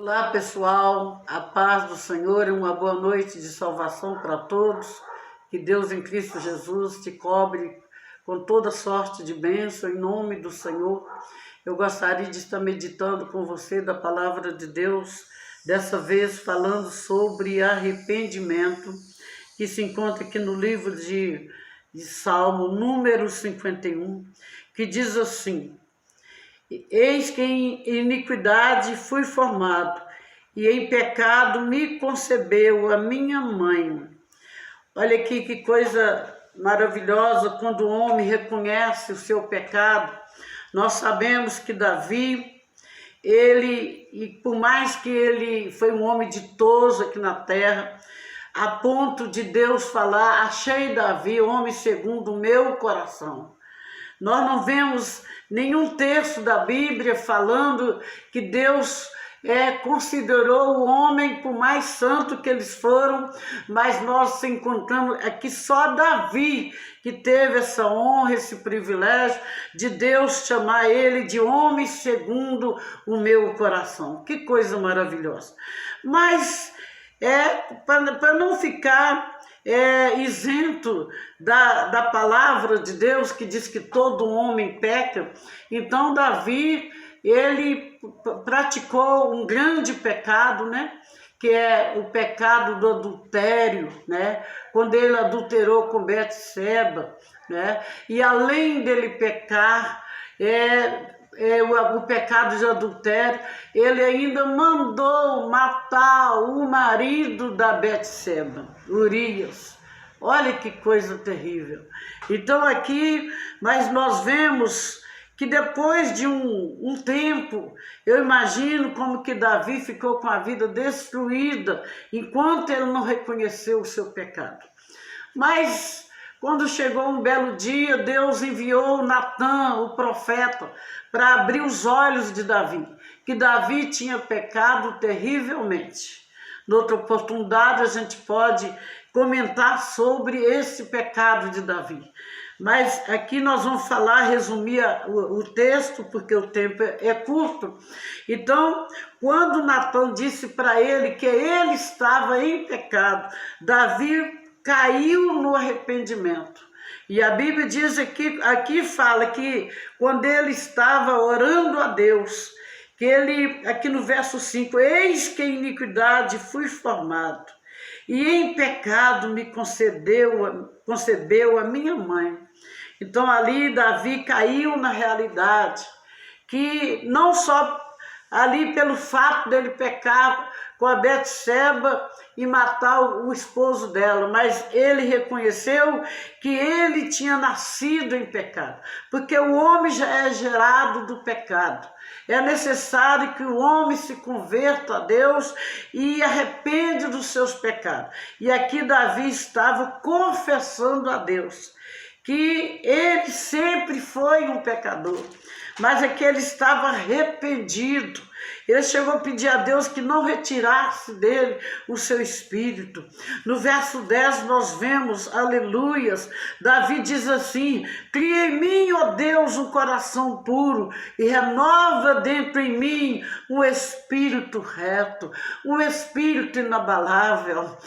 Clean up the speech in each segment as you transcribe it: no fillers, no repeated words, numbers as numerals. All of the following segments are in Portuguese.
Olá pessoal, a paz do Senhor e uma boa noite de salvação para todos. Que Deus em Cristo Jesus te cobre com toda sorte de bênção em nome do Senhor. Eu gostaria de estar meditando com você da palavra de Deus, dessa vez falando sobre arrependimento, que se encontra aqui no livro de Salmo número 51, que diz assim: eis que em iniquidade fui formado, e em pecado me concebeu a minha mãe. Olha aqui que coisa maravilhosa quando o homem reconhece o seu pecado. Nós sabemos que Davi, e por mais que ele foi um homem ditoso aqui na terra, a ponto de Deus falar: achei Davi, homem segundo o meu coração. Nós não vemos nenhum texto da Bíblia falando que Deus considerou o homem por mais santo que eles foram, mas nós encontramos aqui só Davi que teve essa honra, esse privilégio de Deus chamar ele de homem segundo o meu coração. Que coisa maravilhosa! Mas para não ficar isento da palavra de Deus, que diz que todo homem peca, então Davi, ele praticou um grande pecado, né? Que é o pecado do adultério, né? Quando ele adulterou com Betseba, né? E além dele pecar, o pecado de adultério, ele ainda mandou matar o marido da Betseba, Urias. Olha que coisa terrível. Então aqui, mas nós vemos que depois de um tempo, eu imagino como que Davi ficou com a vida destruída, enquanto ele não reconheceu o seu pecado. Mas quando chegou um belo dia, Deus enviou Natã, o profeta, para abrir os olhos de Davi, que Davi tinha pecado terrivelmente. Noutra oportunidade a gente pode comentar sobre esse pecado de Davi. Mas aqui nós vamos resumir o texto, porque o tempo é curto. Então, quando Natã disse para ele que ele estava em pecado, Davi caiu no arrependimento. E a Bíblia diz aqui fala que quando ele estava orando a Deus, que ele, aqui no verso 5, eis que em iniquidade fui formado, e em pecado me concebeu a minha mãe. Então ali Davi caiu na realidade, que não só ali pelo fato dele pecar com a Betseba e matar o esposo dela, mas ele reconheceu que ele tinha nascido em pecado, porque o homem já é gerado do pecado. É necessário que o homem se converta a Deus e arrepende dos seus pecados. E aqui Davi estava confessando a Deus que ele sempre foi um pecador, mas é que ele estava arrependido. Ele chegou a pedir a Deus que não retirasse dele o seu espírito. No verso 10 nós vemos, aleluias, Davi diz assim: cria em mim, ó Deus, um coração puro e renova dentro em mim um espírito reto, um espírito inabalável.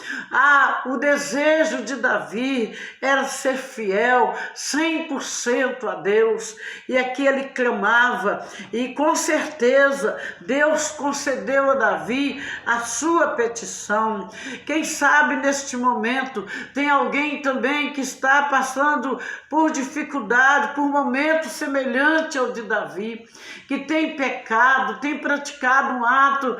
O desejo de Davi era ser fiel 100% a Deus, e aqui ele clamava, e com certeza Deus concedeu a Davi a sua petição. Quem sabe neste momento tem alguém também que está passando por dificuldade, por momento semelhante ao de Davi, que tem pecado, tem praticado um ato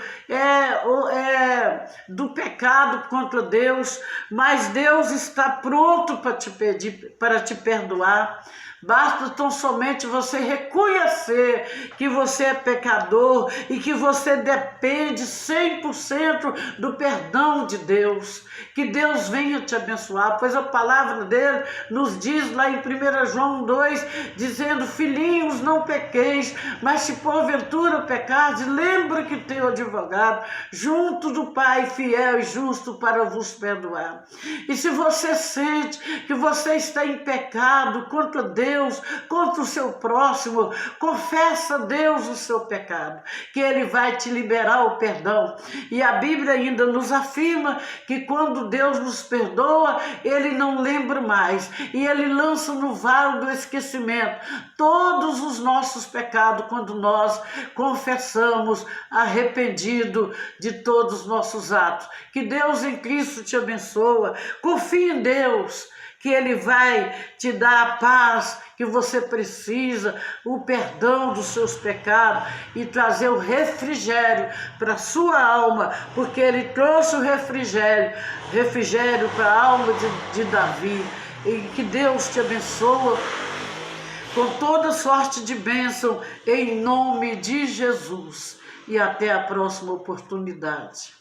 do pecado contra Deus, mas Deus está pronto para te pedir, para te perdoar. Basta tão somente você reconhecer que você é pecador e que você depende 100% do perdão de Deus. Que Deus venha te abençoar, pois a palavra dele nos diz lá em 1 João 2, dizendo: filhinhos, não pequeis, mas se porventura pecardes, lembra que tem o advogado junto do Pai fiel e justo para vos perdoar. E se você sente que você está em pecado contra Deus, Deus, contra o seu próximo, confessa a Deus o seu pecado, que Ele vai te liberar o perdão. E a Bíblia ainda nos afirma que quando Deus nos perdoa, Ele não lembra mais, e Ele lança no vale do esquecimento todos os nossos pecados quando nós confessamos arrependido de todos os nossos atos. Que Deus em Cristo te abençoa. Confie em Deus, que Ele vai te dar a paz que você precisa, o perdão dos seus pecados e trazer o refrigério para a sua alma, porque Ele trouxe o refrigério para a alma de Davi. E que Deus te abençoe com toda sorte de bênção, em nome de Jesus. E até a próxima oportunidade.